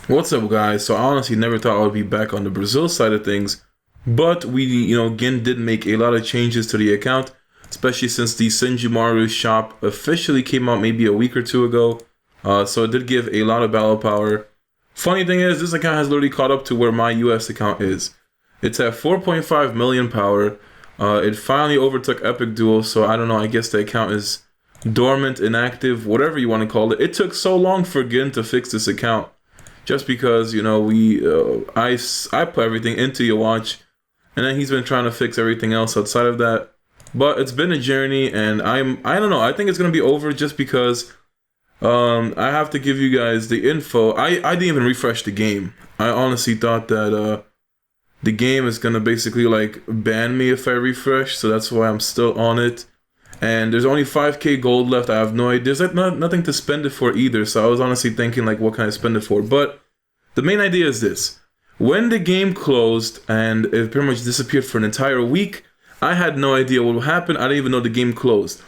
What's up, guys? So I honestly never thought I would be back on the Brazil side of things, but we, again did make a lot of changes to the account, especially since the Senjumaru shop officially came out maybe a week or two ago. So it did give a lot of battle power. Funny thing is, this account has literally caught up to where my US account is. It's at 4.5 million power. It finally overtook Epic Duel, so I don't know, I guess the account is dormant, inactive, whatever you want to call it. It took so long for Gin to fix this account. Just because, I put everything into your watch, and then he's been trying to fix everything else outside of that. But it's been a journey, and I don't know, I think it's gonna be over just because I have to give you guys the info. I didn't even refresh the game. I honestly thought that the game is gonna basically like ban me if I refresh, so that's why I'm still on it. And there's only 5k gold left. I have no idea. There's like nothing to spend it for either. So I was honestly thinking like, what can I spend it for? But the main idea is this. When the game closed and it pretty much disappeared for an entire week, I had no idea what would happen. I didn't even know the game closed.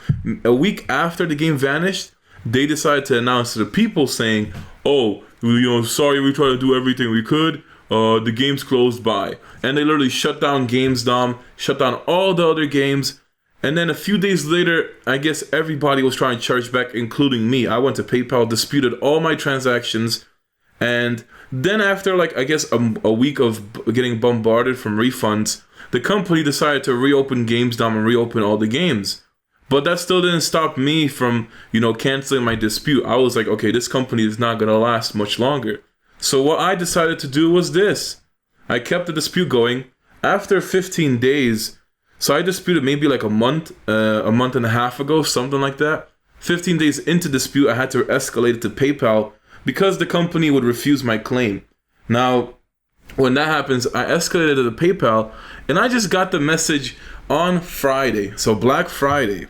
A week after the game vanished, they decided to announce to the people saying, oh, sorry, we tried to do everything we could. The game's closed, bye. And they literally shut down GamesDom, shut down all the other games. And then a few days later, I guess everybody was trying to charge back, including me. I went to PayPal, disputed all my transactions, and then after like, I guess a week of getting bombarded from refunds, the company decided to reopen GamesDom and reopen all the games. But that still didn't stop me from, canceling my dispute. I was like, okay, this company is not gonna last much longer. So what I decided to do was this. I kept the dispute going. After 15 days, so I disputed maybe like a month and a half ago, something like that. 15 days into dispute, I had to escalate it to PayPal because the company would refuse my claim. Now, when that happens, I escalated it to PayPal, and I just got the message on Friday. So Black Friday,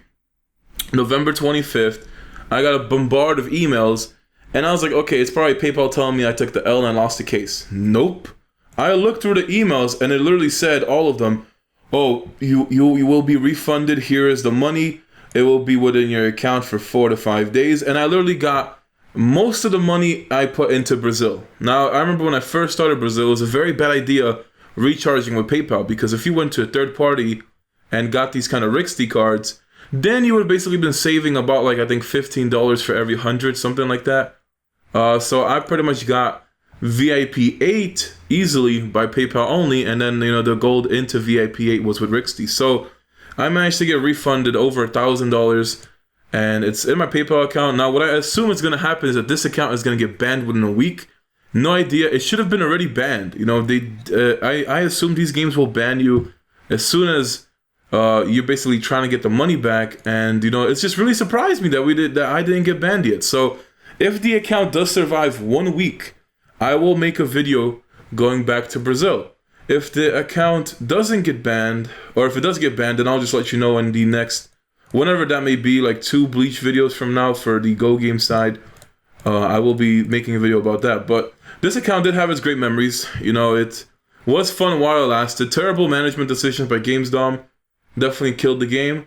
November 25th, I got a bombard of emails, and I was like, okay, it's probably PayPal telling me I took the L and I lost the case. Nope. I looked through the emails, and it literally said, all of them, oh, you will be refunded. Here is the money. It will be within your account for 4 to 5 days. And I literally got most of the money I put into Brazil. Now, I remember when I first started Brazil, it was a very bad idea recharging with PayPal, because if you went to a third party and got these kind of Rixty cards, then you would have basically been saving about like, I think $15 for every 100, something like that. So I pretty much got VIP 8 easily by PayPal only, and then the gold into VIP 8 was with Rixty. So I managed to get refunded over $1,000, and it's in my PayPal account. Now what I assume is going to happen is that this account is going to get banned within a week. No idea. It should have been already banned. I assume these games will ban you as soon as you're basically trying to get the money back, and it's just really surprised me that I didn't get banned yet. So if the account does survive 1 week, I will make a video going back to Brazil. If the account doesn't get banned, or if it does get banned, then I'll just let you know in the next, whenever that may be, like 2 Bleach videos from now for the Go game side. I will be making a video about that. But this account did have its great memories. It was fun while it lasted. Terrible management decisions by GamesDom definitely killed the game.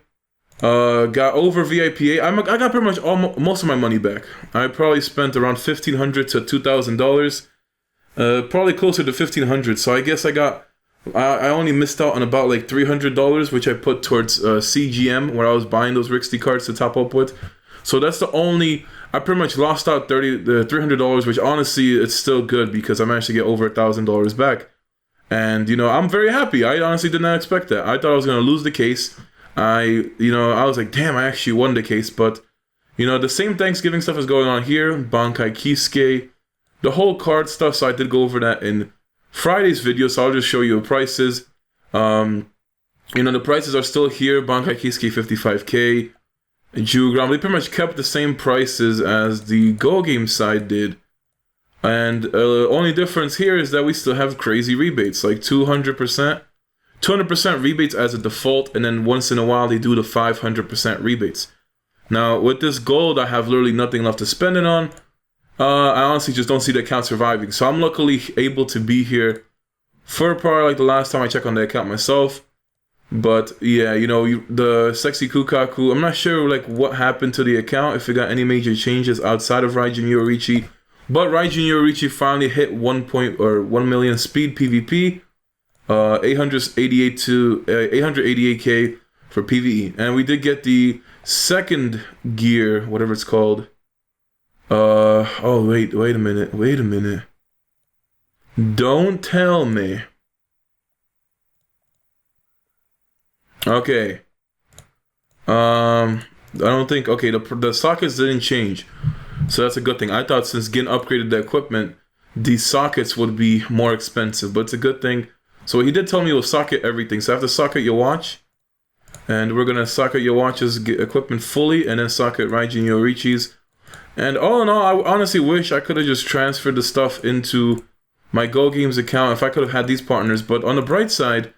Got over VIP 8. I got pretty much most of my money back. I probably spent around $1,500 to $2,000. Probably closer to $1,500. So I guess I only missed out on about like $300, which I put towards CGM, where I was buying those Rixty cards to top up with. So that's the only. I pretty much lost out $300, which honestly it's still good because I managed to get over $1,000 back. And I'm very happy. I honestly did not expect that. I thought I was gonna lose the case. I was like, damn, I actually won the case. But the same Thanksgiving stuff is going on here. Bankai Kisuke, the whole card stuff. So I did go over that in Friday's video. So I'll just show you the prices. The prices are still here. Bankai Kisuke 55k. Jugram, they pretty much kept the same prices as the Go game side did. And only difference here is that we still have crazy rebates, like 200%. 200% rebates as a default, and then once in a while they do the 500% rebates. Now, with this gold, I have literally nothing left to spend it on. I honestly just don't see the account surviving. So I'm luckily able to be here for probably like the last time I checked on the account myself. But yeah, the Sexy Kukaku, I'm not sure like what happened to the account, if it got any major changes outside of Raijin Yorichi. But Raijin Yorichi finally hit 1 million speed PvP, 888k for PvE, and we did get the second gear, whatever it's called. Oh wait a minute. Don't tell me. Okay. I don't think. Okay, the sockets didn't change, so that's a good thing. I thought since Gin upgraded the equipment, the sockets would be more expensive, but it's a good thing. So he did tell me he'll socket everything. So I have to socket your watch, and we're gonna socket your watch's equipment fully, and then socket Raijin Yorichi's. And all in all, I honestly wish I could have just transferred the stuff into my Go Games account if I could have had these partners. But on the bright side,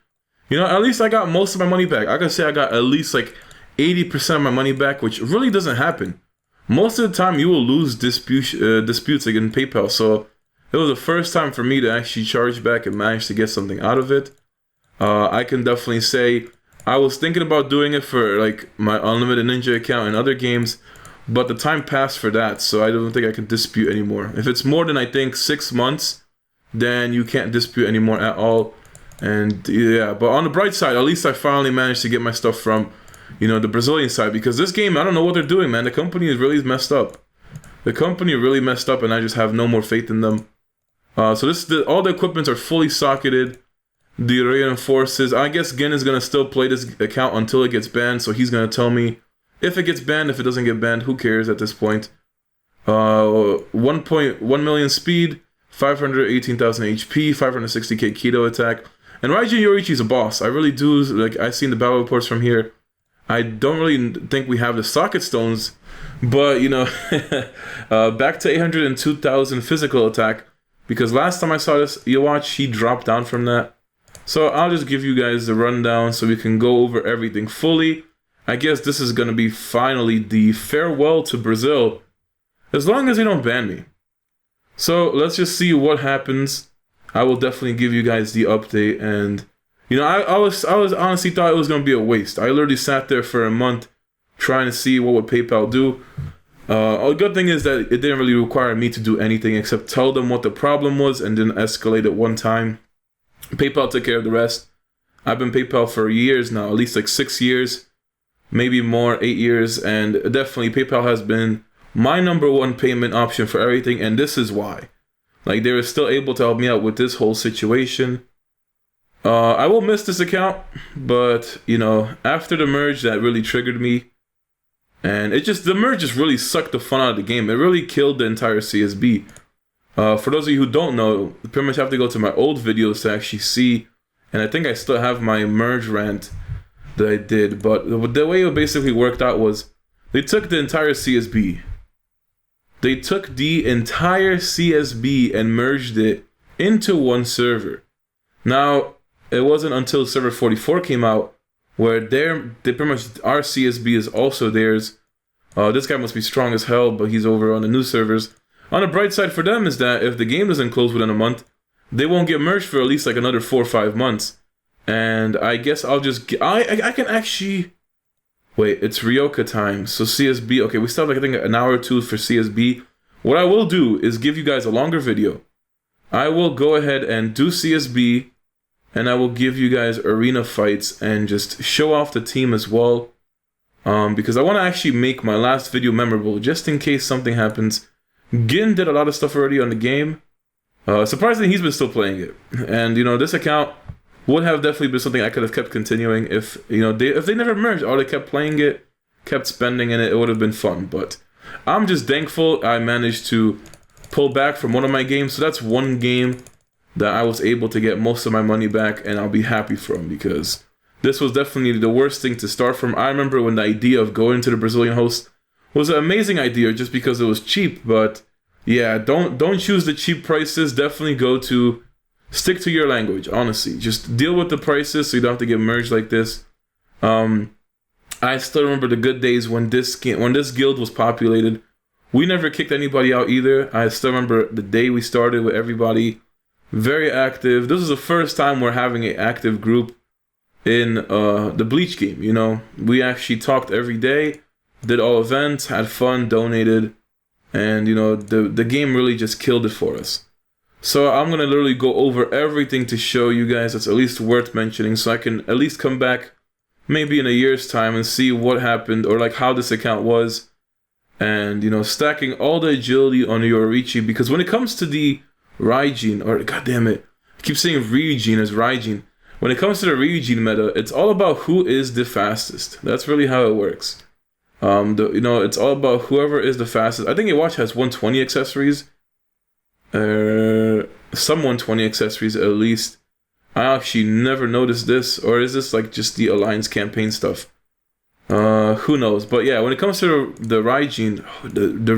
you know, at least I got most of my money back. I can say I got at least like 80% of my money back, which really doesn't happen. Most of the time, you will lose disputes like in PayPal. So it was the first time for me to actually charge back and manage to get something out of it. I can definitely say I was thinking about doing it for like my Unlimited Ninja account and other games, but the time passed for that, so I don't think I can dispute anymore. If it's more than, I think, 6 months, then you can't dispute anymore at all. And yeah, but on the bright side, at least I finally managed to get my stuff from, you know, the Brazilian side, because this game, I don't know what they're doing, man. The company is really messed up. The company really messed up, and I just have no more faith in them. So all the equipments are fully socketed. The reinforces. I guess Gin is gonna still play this account until it gets banned, so he's gonna tell me if it gets banned. If it doesn't get banned, who cares at this point? 1.1 million speed, 518,000 HP, 560k keto attack. And Raijin Yorichi's a boss. I really do, like, I've seen the battle reports from here. I don't really think we have the socket stones, but, you know, back to 802,000 physical attack, because last time I saw this, you watch, he dropped down from that. So I'll just give you guys the rundown so we can go over everything fully. I guess this is going to be finally the farewell to Brazil, as long as they don't ban me. So let's just see what happens. I will definitely give you guys the update, and you know, I was honestly thought it was gonna be a waste. I literally sat there for a month trying to see what would PayPal do. A good thing is that it didn't really require me to do anything except tell them what the problem was and then escalate it one time. PayPal took care of the rest. I've been PayPal for years now, at least like 6 years, maybe more, 8 years, and definitely PayPal has been my #1 payment option for everything, and this is why. Like, they were still able to help me out with this whole situation. I will miss this account, but, you know, after the merge, that really triggered me. And the merge just really sucked the fun out of the game. It really killed the entire CSB. For those of you who don't know, you pretty much have to go to my old videos to actually see. And I think I still have my merge rant that I did. But the way it basically worked out was, they took the entire CSB. They took the entire CSB and merged it into one server. Now, it wasn't until server 44 came out where they pretty much, our CSB is also theirs. This guy must be strong as hell, but he's over on the new servers. On the bright side for them is that if the game doesn't close within a month, they won't get merged for at least like another 4 or 5 months. And I guess I'll just, I can actually, wait, it's Ryoka time. So CSB, okay, we still have like I think an hour or two for CSB. What I will do is give you guys a longer video. I will go ahead and do CSB, and I will give you guys arena fights and just show off the team as well. Because I want to actually make my last video memorable, just in case something happens. Gin did a lot of stuff already on the game. Surprisingly, he's been still playing it. And, you know, this account would have definitely been something I could have kept continuing if, you know, if they never merged or they kept playing it, kept spending in it, it would have been fun. But I'm just thankful I managed to pull back from one of my games. So that's one game that I was able to get most of my money back, and I'll be happy from, because this was definitely the worst thing to start from. I remember when the idea of going to the Brazilian host was an amazing idea just because it was cheap, but yeah, don't choose the cheap prices. Definitely stick to your language, honestly. Just deal with the prices so you don't have to get merged like this. I still remember the good days when this guild was populated. We never kicked anybody out either. I still remember the day we started with everybody very active. This is the first time we're having an active group in the Bleach game, you know. We actually talked every day, did all events, had fun, donated. and you know the game really just killed it for us. So I'm gonna literally go over everything to show you guys that's at least worth mentioning, so I can at least come back maybe in a year's time and see what happened or like how this account was, and you know stacking all the agility on Yoruichi, because when it comes to the Raijin, or goddamn it, I keep saying Ryujin as Raijin. When it comes to the Ryujin meta, it's all about who is the fastest. That's really how it works. You know, it's all about whoever is the fastest. I think your watch has 120 accessories. Some 120 accessories at least. I actually never noticed this, or is this like just the Alliance campaign stuff? Who knows? But yeah, when it comes to the Raijin, the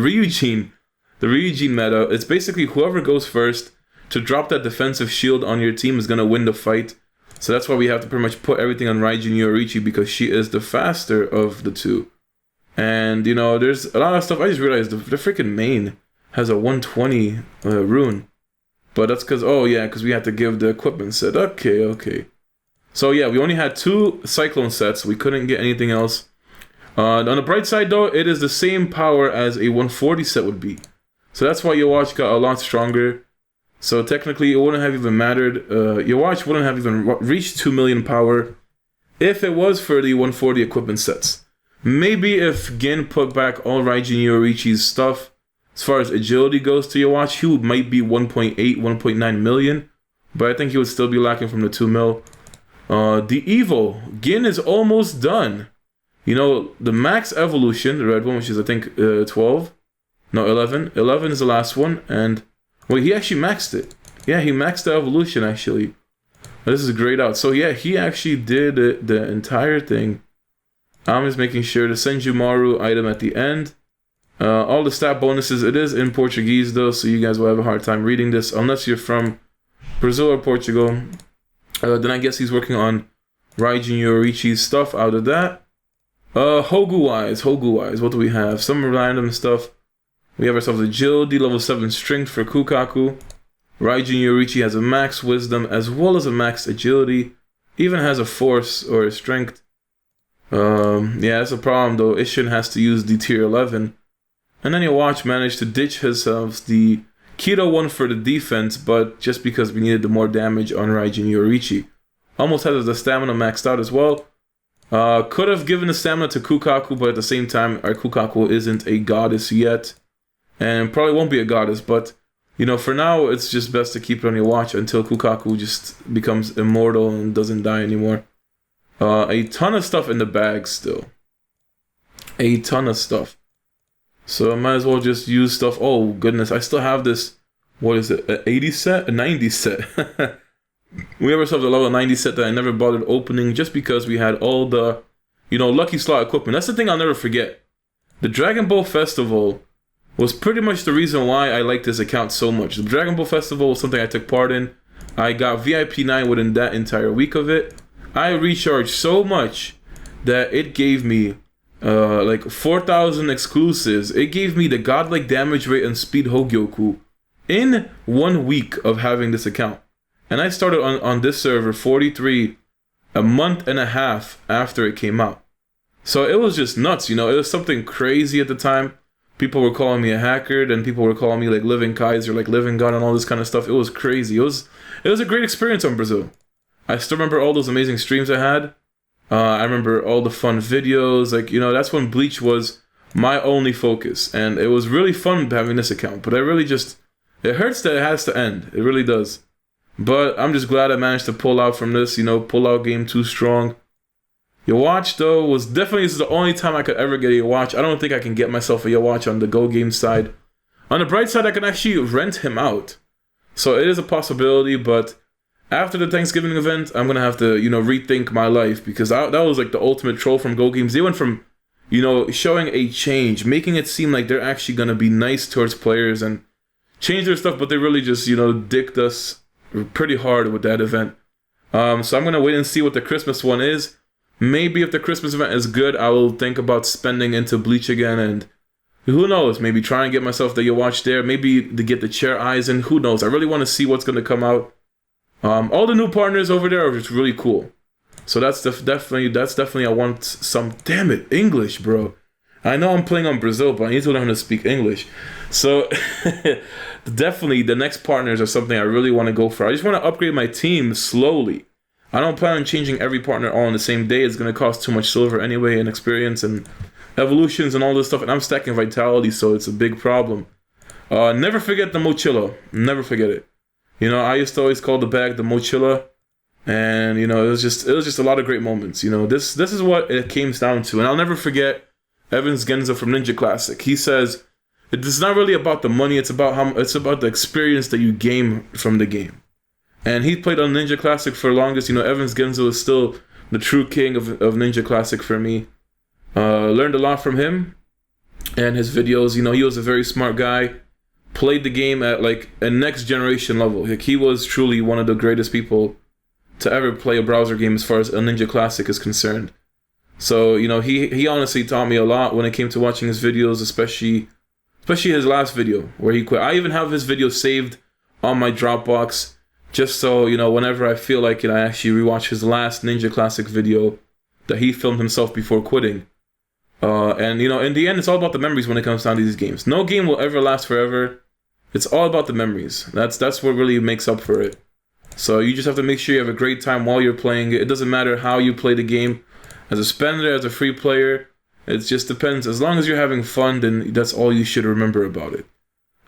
Ryujin meta, it's basically whoever goes first to drop that defensive shield on your team is gonna win the fight. So that's why we have to pretty much put everything on Raijin Yoruichi, because she is the faster of the two. And you know, there's a lot of stuff. I just realized the freaking main has a 120 rune, but that's because because we had to give the equipment set. Okay. So yeah, we only had 2 cyclone sets. We couldn't get anything else. On the bright side though, it is the same power as a 140 set would be. So that's why your watch got a lot stronger. So technically, it wouldn't have even mattered. Your watch wouldn't have even reached 2 million power if it was for the 140 equipment sets. Maybe if Gin put back all Raijin Yoruichi's stuff, as far as agility goes to your watch, he might be 1.8, 1.9 million. But I think he would still be lacking from the 2 mil. The Evo, Gin is almost done. You know, the max evolution, the red one, which is I think 12. No, 11. 11 is the last one, and wait, he actually maxed it. Yeah, he maxed the evolution, actually. This is grayed out. So yeah, he actually did the entire thing. I'm just making sure the Senjumaru item at the end. All the stat bonuses, it is in Portuguese though, so you guys will have a hard time reading this. Unless you're from Brazil or Portugal. Then I guess he's working on Raijin Yoruichi's stuff out of that. Hogu-wise, what do we have? Some random stuff. We have ourselves agility, level 7 strength for Kukaku. Raijin Yoruichi has a max wisdom as well as a max agility. Even has a force or a strength. Yeah, that's a problem though. Ishin has to use the tier 11. And then your watch managed to ditch himself the Keto one for the defense, but just because we needed the more damage on Raijin Yoruichi. Almost has the stamina maxed out as well. Could have given the stamina to Kukaku, but at the same time, our Kukaku isn't a goddess yet. And probably won't be a goddess, but you know, for now, it's just best to keep it on your watch until Kukaku just becomes immortal and doesn't die anymore. A ton of stuff in the bag still. A ton of stuff. So I might as well just use stuff. Oh goodness, I still have this, what is it, an 80 set? A 90 set. We have ourselves a level 90 set that I never bothered opening just because we had all the, you know, lucky slot equipment. That's the thing I'll never forget. The Dragon Ball Festival was pretty much the reason why I like this account so much. The Dragon Ball Festival was something I took part in. I got VIP 9 within that entire week of it. I recharged so much that it gave me like 4,000 exclusives. It gave me the godlike damage rate and speed Hogyoku in 1 week of having this account. And I started on this server 43 a month and a half after it came out. So it was just nuts, you know. It was something crazy at the time. People were calling me a hacker, then people were calling me like Living Kaizer, like Living God and all this kind of stuff. It was crazy. It was a great experience on Brazil. I still remember all those amazing streams I had. I remember all the fun videos. Like, you know, that's when Bleach was my only focus. And it was really fun having this account. But I really just, it hurts that it has to end. It really does. But I'm just glad I managed to pull out from this, you know, pull out game 2 strong. Your watch, though, was definitely, this is the only time I could ever get a watch. I don't think I can get myself a watch on the Go Game side. On the bright side, I can actually rent him out. So it is a possibility, but after the Thanksgiving event, I'm going to have to, you know, rethink my life, because that was like the ultimate troll from Go Games. They went from, you know, showing a change, making it seem like they're actually going to be nice towards players and change their stuff, but they really just, you know, dicked us pretty hard with that event. So I'm going to wait and see what the Christmas one is. Maybe if the Christmas event is good, I will think about spending into Bleach again, and who knows, maybe try and get myself the watch there, maybe to get the chair eyes in, who knows. I really want to see what's going to come out. All the new partners over there are just really cool. So that's definitely I want some, damn it, English, bro. I know I'm playing on Brazil, but I need to learn how to speak English. So definitely the next partners are something I really want to go for. I just want to upgrade my team slowly. I don't plan on changing every partner all on the same day. It's going to cost too much silver anyway, and experience and evolutions and all this stuff. And I'm stacking vitality, so it's a big problem. Never forget the mochila. Never forget it. You know, I used to always call the bag the mochila. And, you know, it was just a lot of great moments. You know, this is what it came down to. And I'll never forget Evans Genza from Ninja Classic. He says, it's not really about the money, it's about the experience that you gain from the game. And he played on Ninja Classic for the longest. You know, Evans Genza is still the true king of Ninja Classic for me. Learned a lot from him and his videos. You know, he was a very smart guy. Played the game at like a next generation level. Like, he was truly one of the greatest people to ever play a browser game as far as a Ninja Classic is concerned. So, you know, he honestly taught me a lot when it came to watching his videos, especially his last video where he quit. I even have his video saved on my Dropbox just so, you know, whenever I feel like it, I actually rewatch his last Ninja Classic video that he filmed himself before quitting. And, you know, in the end, it's all about the memories when it comes down to these games. No game will ever last forever. It's all about the memories. That's what really makes up for it. So you just have to make sure you have a great time while you're playing it. It doesn't matter how you play the game. As a spender, as a free player, it just depends. As long as you're having fun, then that's all you should remember about it.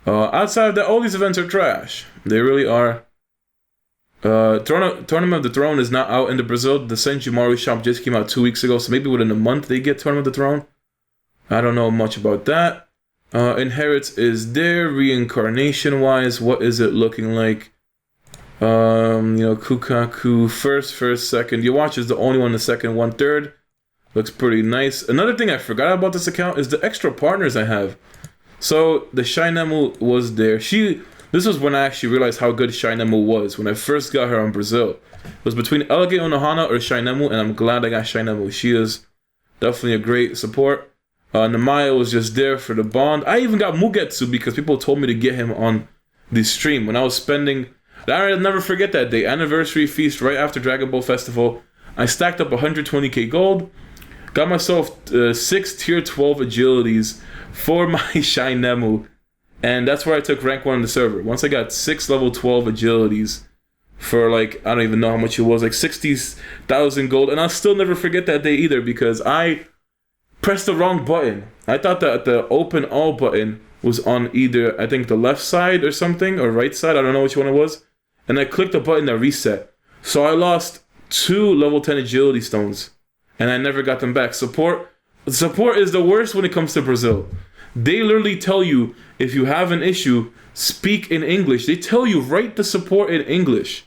Outside of that, all these events are trash. They really are. Tournament of the Throne is not out in the Brazil. The Senjumaru shop just came out 2 weeks ago, so maybe within a month they get Tournament of the Throne. I don't know much about that. Inherits is there. Reincarnation-wise, what is it looking like? You know, Kukaku first, second. Your watch is the only one, the second, 1/3. Looks pretty nice. Another thing I forgot about this account is the extra partners I have. So the Shinemu was there. This was when I actually realized how good Shinemu was. When I first got her on Brazil, it was between Elegant Unohana or Shinemu, and I'm glad I got Shinemu. She is definitely a great support. Namaya was just there for the bond. I even got Mugetsu because people told me to get him on the stream when I was spending. I'll never forget that day. Anniversary feast right after Dragon Ball Festival. I stacked up 120k gold. Got myself 6 tier 12 agilities for my Shinemu. And that's where I took rank 1 on the server. Once I got 6 level 12 agilities for like, I don't even know how much it was, like 60,000 gold. And I'll still never forget that day either because I pressed the wrong button. I thought that the open all button was on either, I think, the left side or something, or right side. I don't know which one it was. And I clicked the button that reset. So I lost 2 level 10 agility stones. And I never got them back. Support is the worst when it comes to Brazil. They literally tell you, if you have an issue, speak in English. They tell you, write the support in English.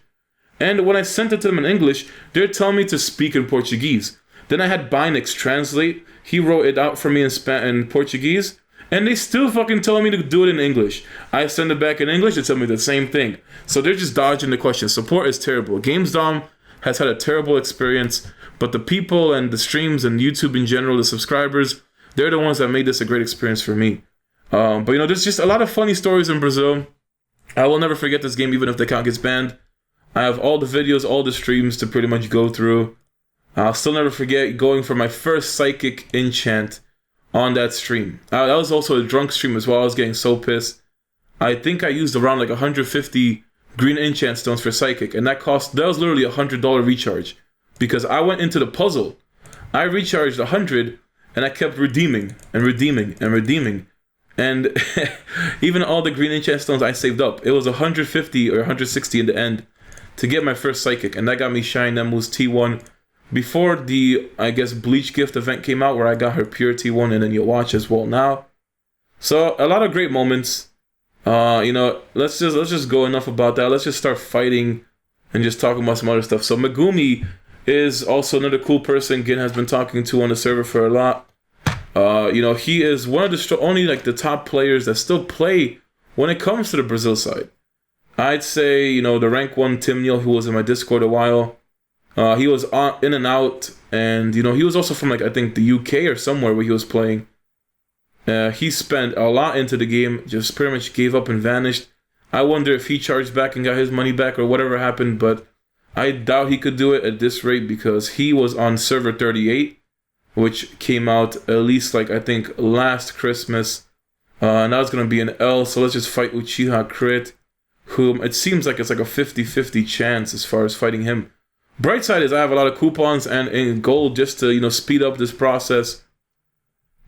And when I sent it to them in English, they're telling me to speak in Portuguese. Then I had Binix translate. He wrote it out for me in Portuguese. And they still fucking telling me to do it in English. I send it back in English, they tell me the same thing. So they're just dodging the question. Support is terrible. GamesDom has had a terrible experience, but the people and the streams and YouTube in general, the subscribers, they're the ones that made this a great experience for me. But you know, there's just a lot of funny stories in Brazil. I will never forget this game, even if the account gets banned. I have all the videos, all the streams to pretty much go through. I'll still never forget going for my first psychic enchant on that stream. That was also a drunk stream as well. I was getting so pissed. I think I used around like 150 green enchant stones for psychic, and that was literally $100 recharge because I went into the puzzle. I recharged 100 and I kept redeeming and redeeming and redeeming. And even all the green enchant stones I saved up, it was 150 or 160 in the end to get my first psychic, and that got me Shinemu's T1 before the, I guess, Bleach gift event came out where I got her pure T1, and then you'll watch as well now. So a lot of great moments. You know, let's just go enough about that. Let's just start fighting and just talking about some other stuff. So Megumi is also another cool person Gin has been talking to on the server for a lot. You know, he is one of the only like the top players that still play when it comes to the Brazil side. I'd say, you know, the rank 1 Tim Neal, who was in my Discord a while. He was in and out, and you know, he was also from like I think the UK or somewhere where he was playing. He spent a lot into the game, just pretty much gave up and vanished. I wonder if he charged back and got his money back or whatever happened, but I doubt he could do it at this rate because he was on server 38 which came out at least like I think last Christmas. Now it's gonna be an L, so let's just fight Uchiha Crit, whom it seems like it's like a 50-50 chance as far as fighting him. Bright side is I have a lot of coupons and in gold just to speed up this process.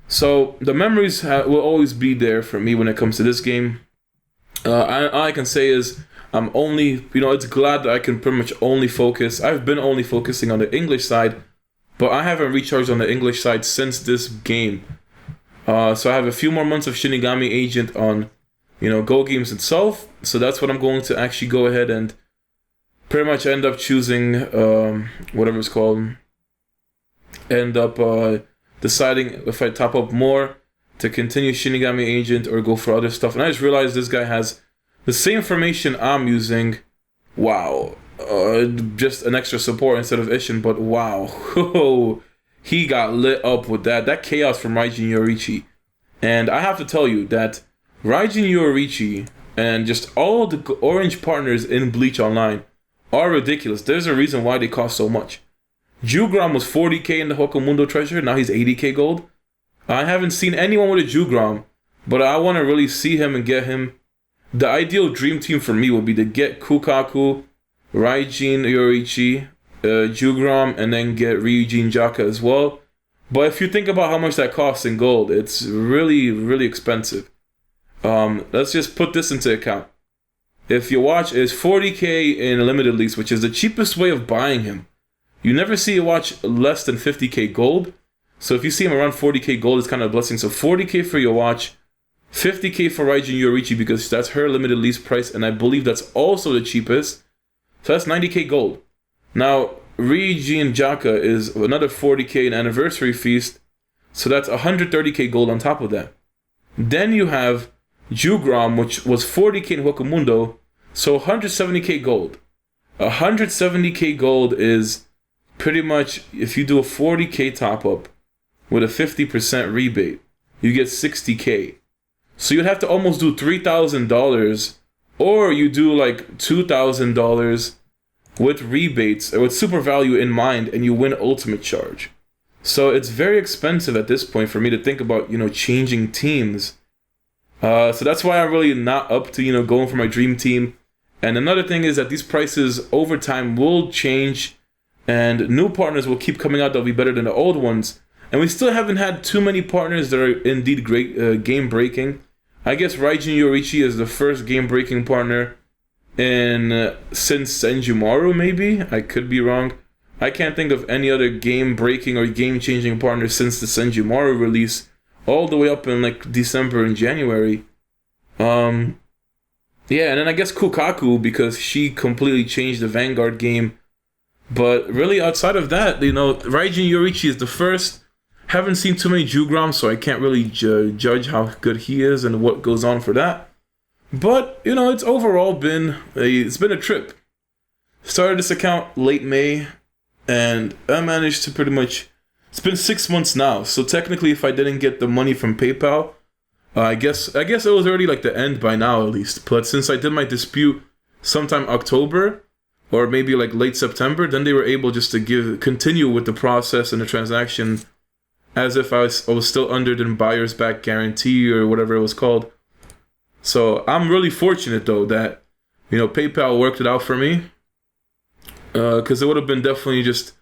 So the memories will always be there for me when it comes to this game. All I can say is I'm only, it's glad that I can pretty much only focus. I've been only focusing on the English side, but I haven't recharged on the English side since this game. So I have a few more months of Shinigami Agent on, Go Games itself. So that's what I'm going to actually go ahead and pretty much end up choosing, whatever it's called. End up deciding if I top up more to continue Shinigami Agent or go for other stuff. And I just realized this guy has the same formation I'm using. Wow. Just an extra support instead of Ishin, but wow. He got lit up with that. That chaos from Raijin Yoriichi. And I have to tell you that Raijin Yoriichi and just all the orange partners in Bleach Online are ridiculous. There's a reason why they cost so much. Jugram was 40k in the Hokamundo treasure. Now he's 80k gold. I haven't seen anyone with a Jugram, but I want to really see him and get him. The ideal dream team for me would be to get Kukaku, Raijin Yoriichi, Jugram, and then get Ryujin Jaka as well. But if you think about how much that costs in gold, it's really, really expensive. Let's just put this into account. If your watch is 40k in limited lease, which is the cheapest way of buying him, you never see a watch less than 50k gold. So if you see him around 40k gold, it's kind of a blessing. So 40k for your watch, 50k for Raijin Yoriichi because that's her limited lease price, and I believe that's also the cheapest. So that's 90k gold. Now, Ryujin Jaka is another 40k in anniversary feast, so that's 130k gold on top of that. Then you have Jugram, which was 40k in Hokamundo, so 170k gold. 170k gold is pretty much, if you do a 40k top up with a 50% rebate, you get 60k. So you'd have to almost do $3,000, or you do like $2,000 with rebates or with super value in mind, and you win ultimate charge. So it's very expensive at this point for me to think about, changing teams. So that's why I'm really not up to, going for my dream team. And another thing is that these prices over time will change, and new partners will keep coming out that'll be better than the old ones. And we still haven't had too many partners that are indeed great game-breaking. I guess Raijin Yoriichi is the first game-breaking partner since Senjumaru, maybe? I could be wrong. I can't think of any other game-breaking or game-changing partner since the Senjumaru release, all the way up in like December and January. Yeah, and then I guess Kukaku, because she completely changed the Vanguard game. But really, outside of that, Raijin Yoriichi is the first. Haven't seen too many Jugrams, so I can't really judge how good he is and what goes on for that. But, it's overall been a trip. Started this account late May, and I managed to pretty much, it's been 6 months now, so technically if I didn't get the money from PayPal, I guess it was already like the end by now at least. But since I did my dispute sometime October, or maybe like late September, then they were able just to continue with the process and the transaction as if I was still under the buyer's back guarantee or whatever it was called. So I'm really fortunate though that, PayPal worked it out for me. Because it would have been definitely just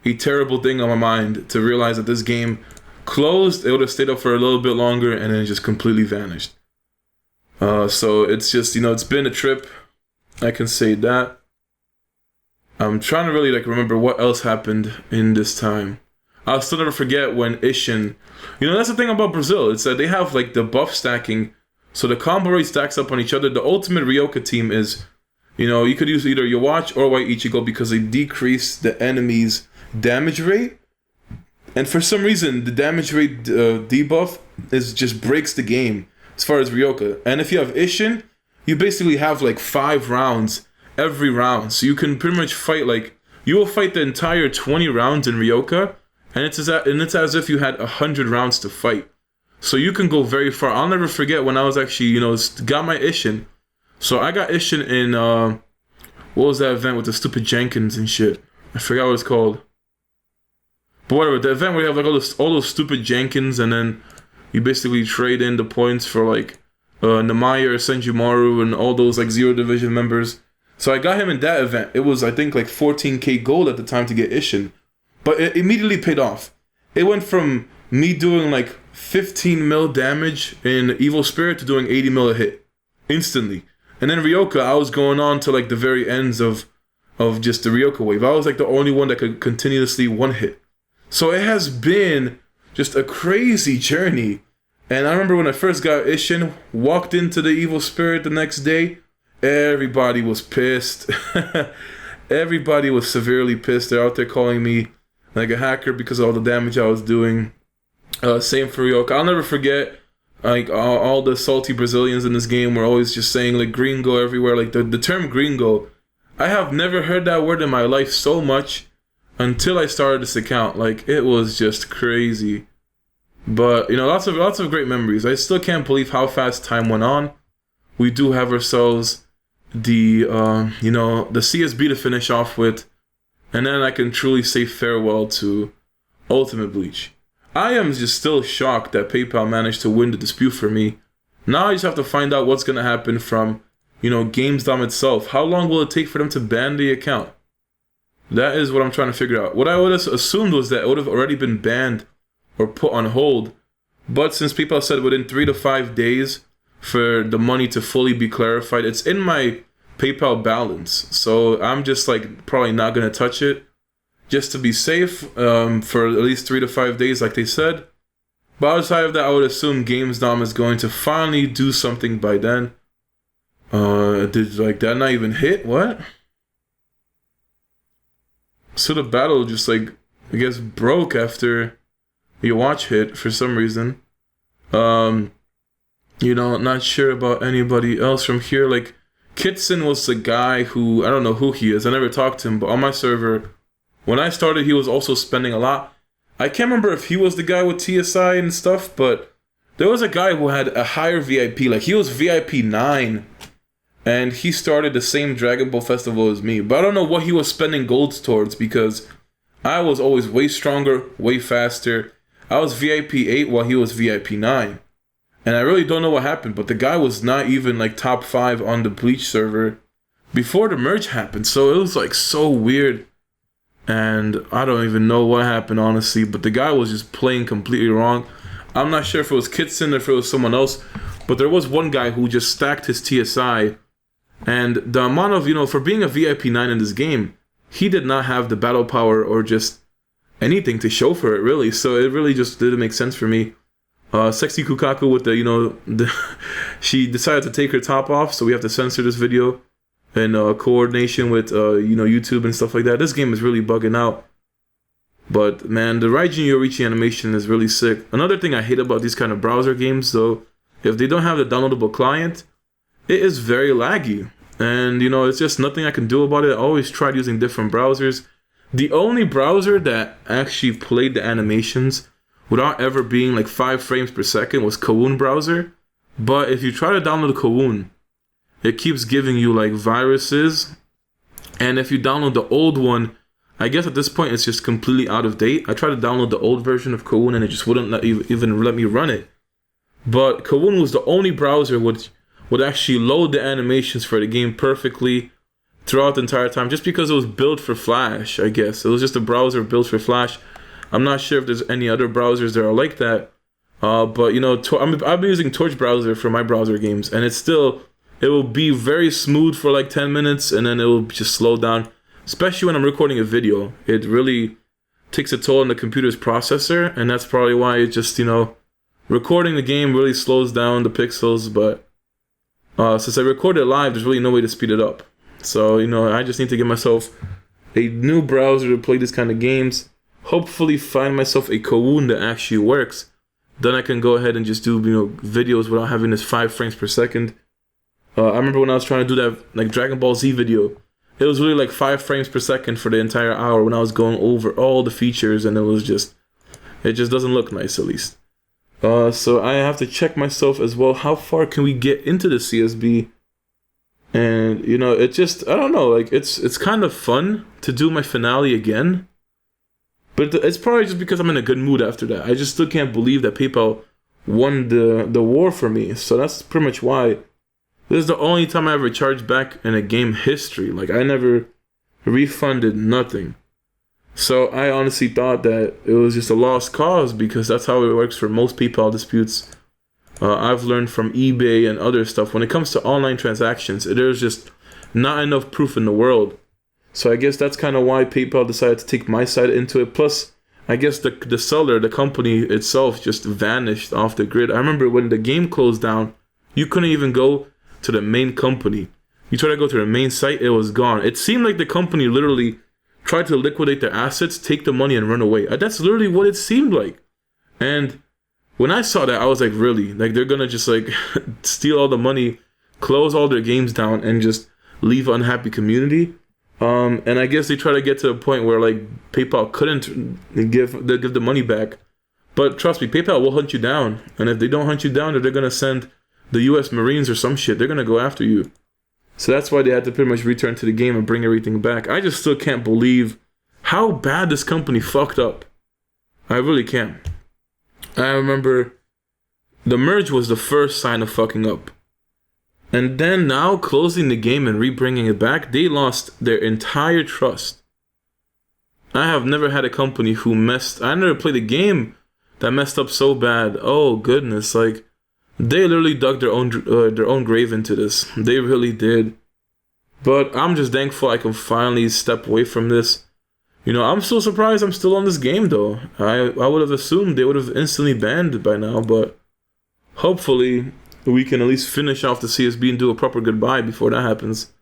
a terrible thing on my mind to realize that this game closed. It would have stayed up for a little bit longer and then it just completely vanished. So it's just, it's been a trip. I can say that. I'm trying to really remember what else happened in this time. I'll still never forget when Ishin... that's the thing about Brazil. It's that they have the buff stacking. So the combo rate stacks up on each other. The ultimate Ryoka team is... you could use either your watch or White Ichigo because they decrease the enemy's damage rate. And for some reason, the damage rate debuff just breaks the game as far as Ryoka. And if you have Ishin, you basically have 5 rounds every round. So you can pretty much fight you will fight the entire 20 rounds in Ryoka. And it's as if you had 100 rounds to fight. So you can go very far. I'll never forget when I was actually, got my Ishin. So I got Ishin in, what was that event with the stupid Jenkins and shit? I forgot what it's called. But whatever, the event where you have like all those stupid Jenkins, and then you basically trade in the points for like Namaya or Senjumaru and all those like Zero Division members. So I got him in that event. It was, I think, like 14k gold at the time to get Ishin. But it immediately paid off. It went from me doing like 15 mil damage in Evil Spirit to doing 80 mil a hit. Instantly. And then Ryoka, I was going on to like the very ends of just the Ryoka wave. I was like the only one that could continuously one hit. So it has been just a crazy journey. And I remember when I first got Ishin, walked into the Evil Spirit the next day, everybody was pissed. Everybody was severely pissed. They're out there calling me like a hacker because of all the damage I was doing. Same for Ryoka. I'll never forget, like, all the salty Brazilians in this game were always just saying, like, gringo everywhere. Like, the term gringo, I have never heard that word in my life so much until I started this account. Like, it was just crazy. But, you know, lots of great memories. I still can't believe how fast time went on. We do have ourselves the CSB to finish off with. And then I can truly say farewell to Ultimate Bleach. I am just still shocked that PayPal managed to win the dispute for me. Now I just have to find out what's going to happen from, you know, GamesDom itself. How long will it take for them to ban the account? That is what I'm trying to figure out. What I would have assumed was that it would have already been banned or put on hold. But since PayPal said within 3 to 5 days for the money to fully be clarified, it's in my PayPal balance. So I'm just like probably not going to touch it, just to be safe, for at least 3 to 5 days, like they said. But outside of that, I would assume GamesDom is going to finally do something by then. Did like that not even hit? What? So the battle just like, I guess, broke after your watch hit for some reason. You know, not sure about anybody else from here. Like, Kitson was the guy who, I don't know who he is. I never talked to him, but on my server, when I started, he was also spending a lot. I can't remember if he was the guy with TSI and stuff, but there was a guy who had a higher VIP. Like, he was VIP 9, and he started the same Dragon Ball Festival as me. But I don't know what he was spending golds towards, because I was always way stronger, way faster. I was VIP 8 while he was VIP 9. And I really don't know what happened, but the guy was not even like top 5 on the Bleach server before the merge happened. So it was like so weird. And I don't even know what happened, honestly, but the guy was just playing completely wrong. I'm not sure if it was Kitson or if it was someone else, but there was one guy who just stacked his TSI. And the amount of, you know, for being a VIP 9 in this game, he did not have the battle power or just anything to show for it, really. So it really just didn't make sense for me. Sexy Kukaku with the, you know, she decided to take her top off, so we have to censor this video in coordination with, you know, YouTube and stuff like that. This game is really bugging out. But, man, the Raijin Yorichi animation is really sick. Another thing I hate about these kind of browser games, though, if they don't have the downloadable client, it is very laggy. And, you know, it's just nothing I can do about it. I always tried using different browsers. The only browser that actually played the animations without ever being like 5 frames per second was Kowloon browser. But if you try to download Kowloon, it keeps giving you like viruses. And if you download the old one, I guess at this point it's just completely out of date. I tried to download the old version of Kowloon and it just wouldn't even let me run it. But Kowloon was the only browser which would actually load the animations for the game perfectly throughout the entire time, just because it was built for Flash, I guess. It was just a browser built for Flash. I'm not sure if there's any other browsers that are like that. But, you know, I've been using Torch browser for my browser games, and it will be very smooth for like 10 minutes, and then it will just slow down. Especially when I'm recording a video. It really takes a toll on the computer's processor, and that's probably why it just, you know, recording the game really slows down the pixels. But since I record it live, there's really no way to speed it up. So, you know, I just need to get myself a new browser to play these kind of games. Hopefully find myself a Kowloon that actually works. Then I can go ahead and just do, you know, videos without having this 5 frames per second. I remember when I was trying to do that like Dragon Ball Z video, it was really like 5 frames per second for the entire hour when I was going over all the features, and it just doesn't look nice, at least. So I have to check myself as well. How far can we get into the CSB? And, you know, it just, I don't know, like it's kind of fun to do my finale again. But it's probably just because I'm in a good mood after that. I just still can't believe that PayPal won the war for me. So that's pretty much why. This is the only time I ever charged back in a game history. Like, I never refunded nothing. So I honestly thought that it was just a lost cause, because that's how it works for most PayPal disputes. I've learned from eBay and other stuff. When it comes to online transactions, there's just not enough proof in the world. So I guess that's kind of why PayPal decided to take my side into it. Plus, I guess the seller, the company itself, just vanished off the grid. I remember when the game closed down, you couldn't even go to the main company. You tried to go to the main site, it was gone. It seemed like the company literally tried to liquidate their assets, take the money, and run away. That's literally what it seemed like. And when I saw that, I was like, really? Like, they're gonna just like steal all the money, close all their games down, and just leave an unhappy community? And I guess they try to get to a point where like PayPal couldn't give the money back. But trust me, PayPal will hunt you down. And if they don't hunt you down, they're gonna send the US Marines or some shit. They're gonna go after you. So that's why they had to pretty much return to the game and bring everything back. I just still can't believe how bad this company fucked up. I really can't. I remember the merge was the first sign of fucking up. And then now closing the game and re-bringing it back, they lost their entire trust. I have never had a company who I never played a game that messed up so bad. Oh goodness, like they literally dug their own grave into this. They really did. But I'm just thankful I can finally step away from this. You know, I'm still surprised I'm still on this game though. I would have assumed they would have instantly banned it by now, but hopefully we can at least finish off the CSB and do a proper goodbye before that happens.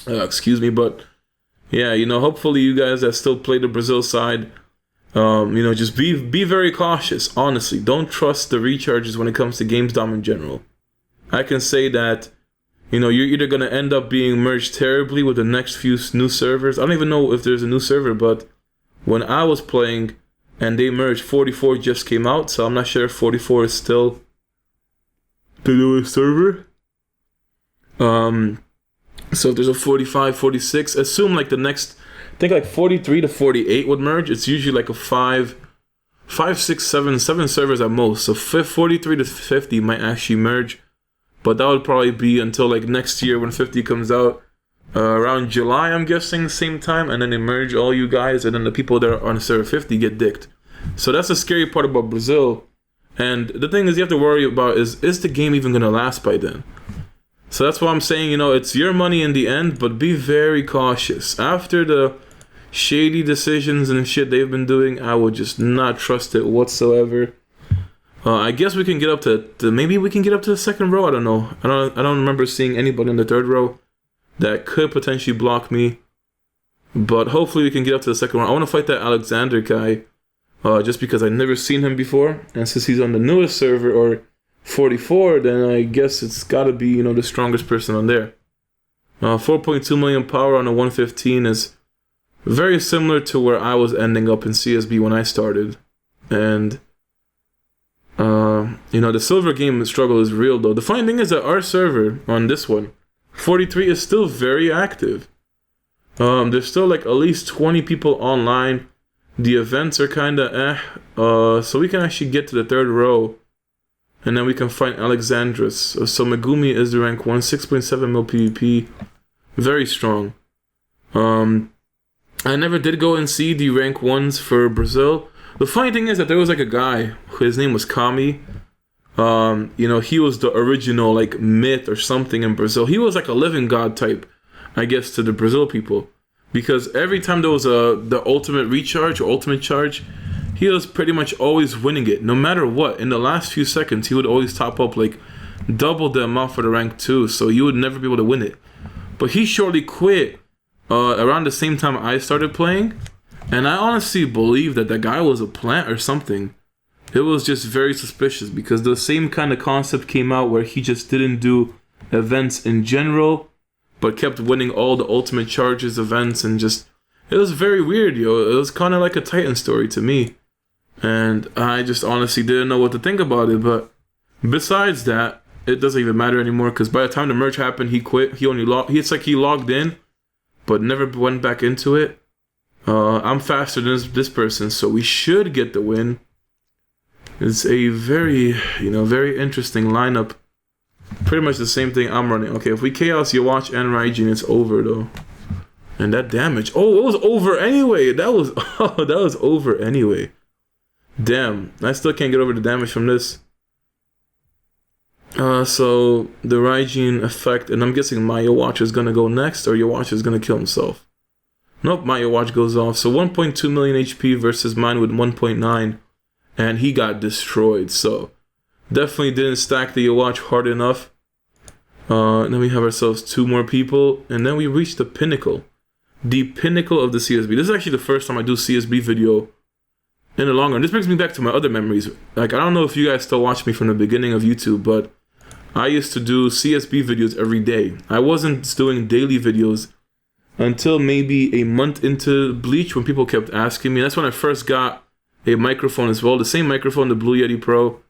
Excuse me, but yeah, you know, hopefully you guys that still play the Brazil side, you know, just be very cautious. Honestly, don't trust the recharges when it comes to GamesDom in general. I can say that, you know, you're either gonna end up being merged terribly with the next few new servers. I don't even know if there's a new server, but when I was playing and they merged, 44 just came out, so I'm not sure if 44 is still the newest server. So if there's a 45, 46, assume like the next, I think like 43 to 48 would merge. It's usually like a 5, 6, 7 servers at most. So 43 to 50 might actually merge, but that would probably be until like next year when 50 comes out. Around July, I'm guessing, same time, and then they merge all you guys, and then the people that are on server 50 get dicked. So that's the scary part about Brazil. And the thing is, you have to worry about is the game even gonna last by then? So that's why I'm saying, you know, it's your money in the end, but be very cautious. After the shady decisions and shit they've been doing, I would just not trust it whatsoever. I guess we can get up to maybe we can get up to the second row. I don't know. I don't remember seeing anybody in the third row that could potentially block me, but hopefully we can get up to the second round. I want to fight that Alexander guy, just because I've never seen him before, and since he's on the newest server, or 44, then I guess it's got to be, you know, the strongest person on there. 4.2 million power on a 115 is very similar to where I was ending up in CSB when I started, and you know, the silver game struggle is real though. The funny thing is that our server on this one, 43, is still very active. There's still like at least 20 people online. The events are kinda so we can actually get to the third row, and then we can find Alexandros. So Megumi is the rank 1, 6.7 mil PvP, very strong. I never did go and see the rank 1s for Brazil. The funny thing is that there was like a guy, his name was Kami. You know, he was the original like myth or something in Brazil. He was like a living god type, I guess, to the Brazil people, because every time there was the ultimate recharge or ultimate charge, he was pretty much always winning it, no matter what. In the last few seconds, he would always top up like double the amount for the rank 2, so you would never be able to win it. But he shortly quit around the same time I started playing, and I honestly believe that guy was a plant or something. It was just very suspicious, because the same kind of concept came out where he just didn't do events in general, but kept winning all the ultimate charges events, and just, it was very weird, yo. It was kind of like a Titan story to me, and I just honestly didn't know what to think about it. But besides that, it doesn't even matter anymore, because by the time the merge happened, he quit. He only it's like he logged in, but never went back into it. I'm faster than this person, so we should get the win. It's a very, very interesting lineup. Pretty much the same thing I'm running. Okay, if we chaos your watch and Raijin, it's over though. And that damage. Oh, it was over anyway. That was over anyway. Damn, I still can't get over the damage from this. So the Raijin effect, and I'm guessing my watch is gonna go next, or your watch is gonna kill himself. Nope, my watch goes off. So 1.2 million HP versus mine with 1.9, and he got destroyed. So definitely didn't stack the watch hard enough. And then we have ourselves 2 more people, and then we reach the pinnacle. The pinnacle of the CSB. This is actually the first time I do CSB video in the long run. This brings me back to my other memories. Like, I don't know if you guys still watch me from the beginning of YouTube, but I used to do CSB videos every day. I wasn't doing daily videos until maybe a month into Bleach, when people kept asking me. That's when I first got a microphone as well. The same microphone, the Blue Yeti Pro.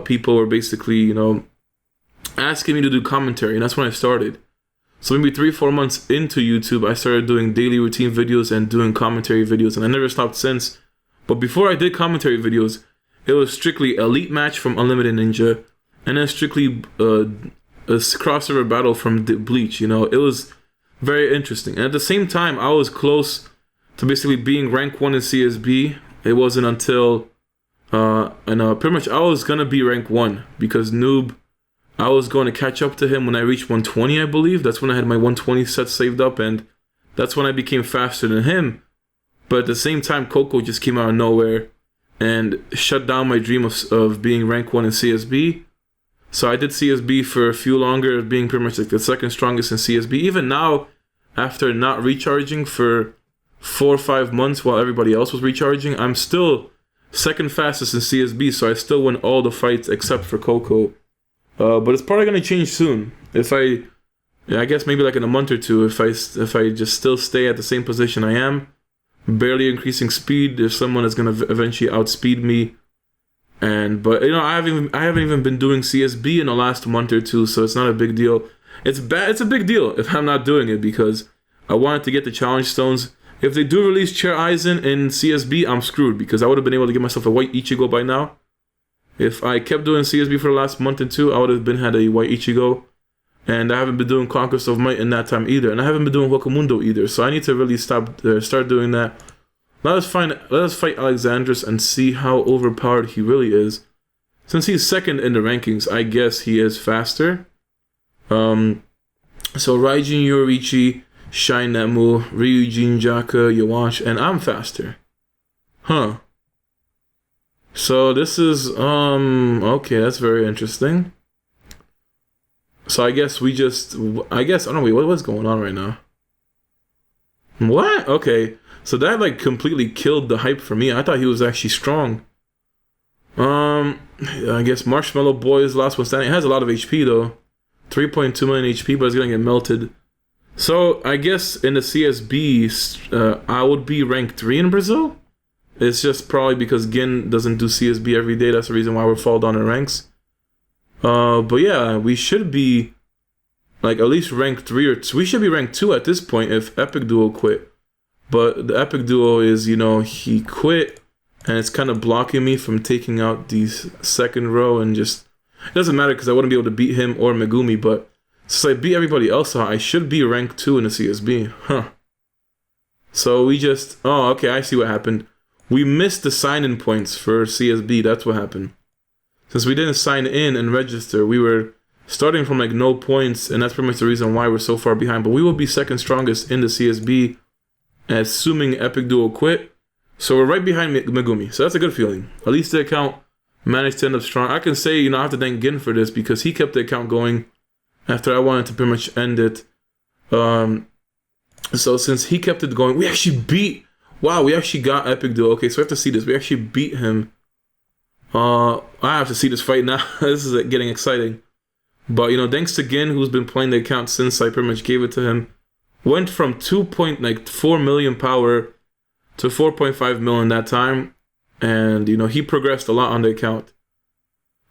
People were basically, asking me to do commentary, and that's when I started. So maybe 3-4 months into YouTube, I started doing daily routine videos and doing commentary videos, and I never stopped since. But before I did commentary videos, it was strictly Elite Match from Unlimited Ninja, and then strictly a crossover battle from Bleach. It was very interesting. And at the same time, I was close to basically being rank 1 in CSB. It wasn't until, pretty much I was gonna be rank 1 because Noob, I was going to catch up to him when I reached 120, I believe. That's when I had my 120 set saved up, and that's when I became faster than him. But at the same time, Coco just came out of nowhere and shut down my dream of being rank 1 in CSB. So I did CSB for a few longer, being pretty much like the second strongest in CSB. Even now, after not recharging for 4 or 5 months while everybody else was recharging, I'm still second fastest in CSB, so I still win all the fights except for Coco. But it's probably gonna change soon. I guess maybe like in a month or two, if I just still stay at the same position I am, barely increasing speed, there's someone that's gonna eventually outspeed me. But I haven't even been doing CSB in the last month or two, so it's not a big deal. It's a big deal if I'm not doing it, because I wanted to get the challenge stones. If they do release Chair Aizen in CSB, I'm screwed, because I would have been able to get myself a white Ichigo by now. If I kept doing CSB for the last month or two, I would have had a white Ichigo. And I haven't been doing Conquest of Might in that time either. And I haven't been doing Hokamundo either. So I need to really start doing that. Let us fight Alexandros and see how overpowered he really is. Since he's second in the rankings, I guess he is faster. So Raijin, Yoriichi, Shine Nemu, Ryujin, Jaka, Yawash, and I'm faster. Huh. So this is, okay, that's very interesting. So I guess I don't know, wait, what's going on right now? What? Okay, so that like completely killed the hype for me. I thought he was actually strong. I guess Marshmallow Boy is the last one standing. It has a lot of HP though. 3.2 million HP, but it's gonna get melted. So I guess in the CSB, I would be rank 3 in Brazil. It's just probably because Gin doesn't do CSB every day. That's the reason why we fall down in ranks. But yeah, we should be like at least rank 3 or 2. We should be rank 2 at this point if Epic Duo quit. But the Epic Duo is, he quit, and it's kind of blocking me from taking out the second row, and just, it doesn't matter because I wouldn't be able to beat him or Megumi, but since I beat everybody else out, I should be rank 2 in the CSB. Huh. So we just, oh, okay, I see what happened. We missed the sign-in points for CSB, that's what happened. Since we didn't sign in and register, we were starting from like no points, and that's pretty much the reason why we're so far behind. But we will be second strongest in the CSB, assuming Epic Duo quit. So we're right behind Megumi, so that's a good feeling. At least the account managed to end up strong. I can say, I have to thank Gin for this, because he kept the account going after I wanted to pretty much end it. So since he kept it going, we actually got Epic Duo. Okay, so we have to see this. We actually beat him. I have to see this fight now. This is getting exciting. But, thanks to Gin, who's been playing the account since I pretty much gave it to him. Went from 2.4 million power to 4.5 million that time. And, he progressed a lot on the account.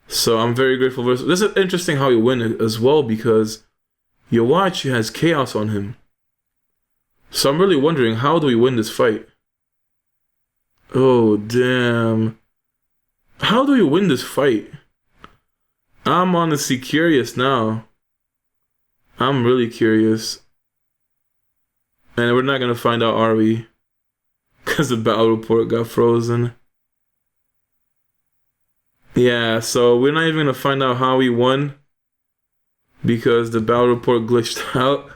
So I'm very grateful for this. This is interesting how he win as well, because your watch has chaos on him. So I'm really wondering, how do we win this fight? Oh, damn. How do we win this fight? I'm honestly curious now. I'm really curious. And we're not going to find out, are we? Because the battle report got frozen. Yeah, so we're not even going to find out how we won. Because the battle report glitched out.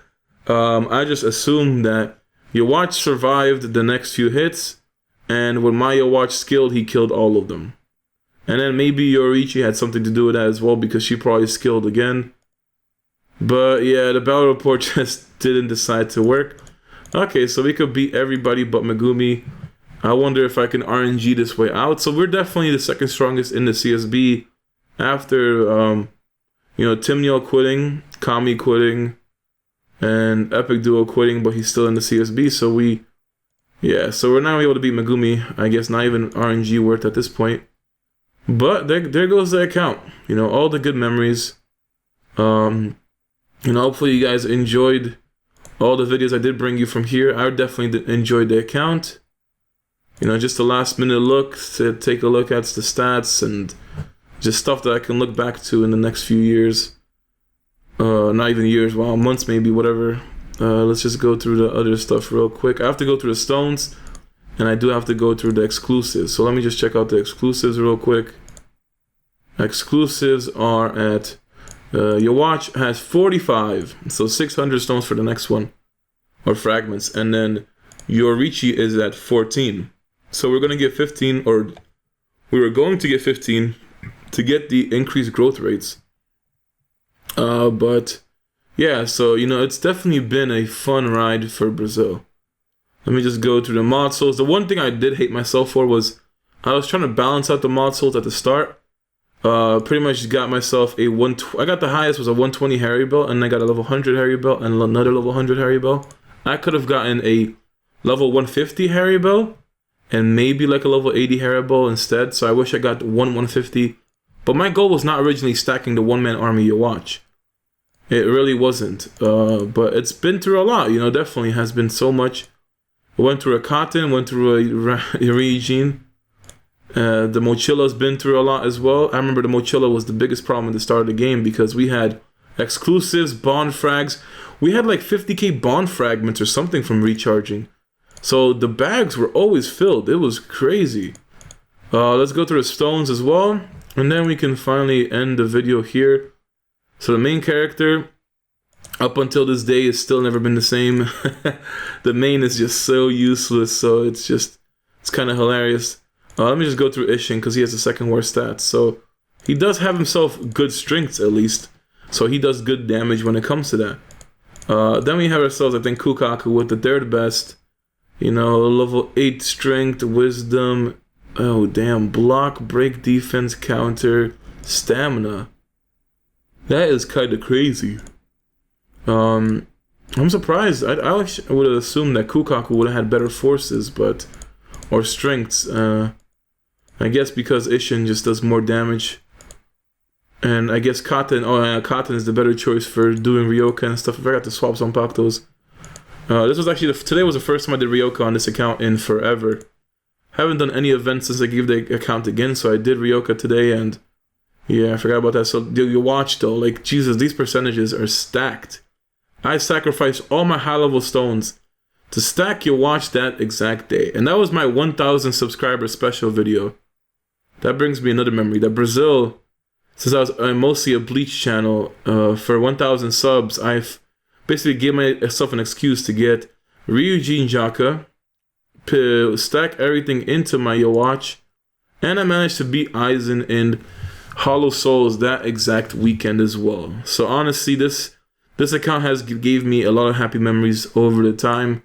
I just assumed that your watch survived the next few hits. And when my watch skilled, he killed all of them. And then maybe Yorichi had something to do with that as well, because she probably skilled again. But yeah, the battle report just didn't decide to work. Okay, so we could beat everybody but Megumi. I wonder if I can RNG this way out. So we're definitely the second strongest in the CSB after, Timniel quitting, Kami quitting, and Epic Duo quitting, but he's still in the CSB. So so we're not able to beat Megumi. I guess not even RNG worth at this point. But there goes the account. All the good memories. Hopefully you guys enjoyed all the videos I did bring you from here. I definitely enjoyed the account. Just a last minute look to take a look at the stats and just stuff that I can look back to in the next few years. Not even years, well, months maybe, whatever. Let's just go through the other stuff real quick. I have to go through the stones, and I do have to go through the exclusives. So let me just check out the exclusives real quick. Exclusives are at, your watch has 45, so 600 stones for the next one, or fragments. And then Yorichi is at 14. So we're going to get 15, or we were going to get 15 to get the increased growth rates. But yeah, so it's definitely been a fun ride for Brazil. Let me just go through the mod souls. The one thing I did hate myself for was I was trying to balance out the mod souls at the start. Pretty much got myself a I got the highest was a 120 Harry belt, and I got a level 100 Harry belt and another level 100 Harry belt. I could have gotten a level 150 Harry belt and maybe like a level 80 Harry belt instead. So I wish I got 150. But my goal was not originally stacking the one-man army you watch. It really wasn't. But it's been through a lot, definitely has been so much. Went through a Cotton, went through a Ryujin. The Mochilla's been through a lot as well. I remember the Mochilla was the biggest problem at the start of the game because we had exclusives, bond frags. We had like 50k bond fragments or something from recharging. So the bags were always filled. It was crazy. Let's go through the stones as well. And then we can finally end the video here. So the main character, up until this day, has still never been the same. The main is just so useless. So it's kind of hilarious. Let me just go through Ishin because he has the second worst stats. So he does have himself good strengths at least. So he does good damage when it comes to that. Then we have ourselves, I think, Kukaku with the third best. Level 8 strength, wisdom. Oh, damn. Block, break, defense, counter, stamina. That is kind of crazy. I'm surprised. I would have assumed that Kukaku would have had better forces, or strengths. I guess because Ishin just does more damage. And I guess Cotton is the better choice for doing Ryoka and stuff. I forgot to swap some Pactos. This was actually, today was the first time I did Ryoka on this account in forever. Haven't done any events since I gave the account again, so I did Ryoka today, and yeah, I forgot about that. So you watch though, like Jesus, these percentages are stacked. I sacrificed all my high level stones to stack your watch that exact day. And that was my 1,000 subscriber special video. That brings me another memory. That Brazil, since I was mostly a Bleach channel, for 1,000 subs, I've basically gave myself an excuse to get Ryujin Jaka, stack everything into my watch, and I managed to beat Aizen in Hollow Souls that exact weekend as well. So honestly, this account has gave me a lot of happy memories over the time.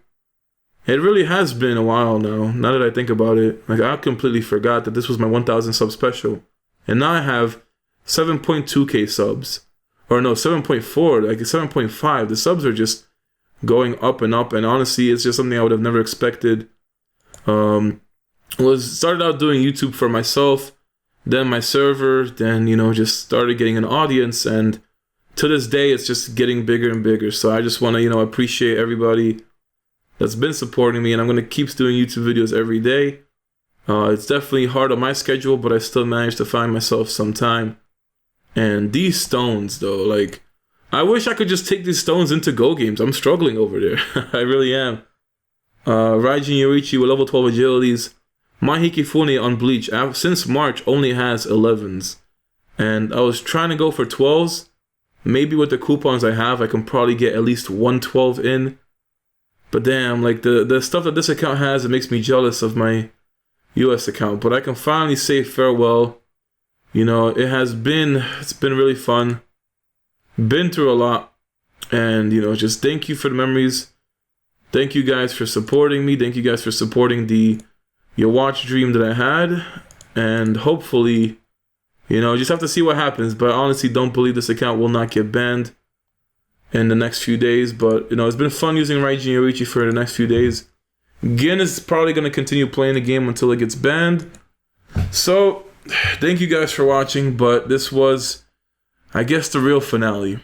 It really has been a while now that I think about it. Like, I completely forgot that this was my 1,000 sub special. And now I have 7.2k subs. Or no, 7.4, like 7.5. The subs are just going up and up. And honestly, it's just something I would have never expected. Started out doing YouTube for myself. Then my server. Then, just started getting an audience. And to this day, it's just getting bigger and bigger. So I just want to, appreciate everybody that's been supporting me, and I'm going to keep doing YouTube videos every day. It's definitely hard on my schedule, but I still manage to find myself some time. And these stones, though, like, I wish I could just take these stones into Go games. I'm struggling over there. I really am. Raijin Yorichi with level 12 agilities. My Hikifune on Bleach, since March, only has 11s. And I was trying to go for 12s. Maybe with the coupons I have, I can probably get at least 112 in. But damn, like, the stuff that this account has, it makes me jealous of my US account. But I can finally say farewell. You know, it's been really fun. Been through a lot. And, you know, just thank you for the memories. Thank you guys for supporting me. Thank you guys for supporting your watch dream that I had. And hopefully, you know, just have to see what happens. But I honestly don't believe this account will not get banned in the next few days. But, you know, it's been fun using Raijin Yorichi for the next few days. Gin is probably going to continue playing the game until it gets banned. So, thank you guys for watching. But this was, I guess, the real finale.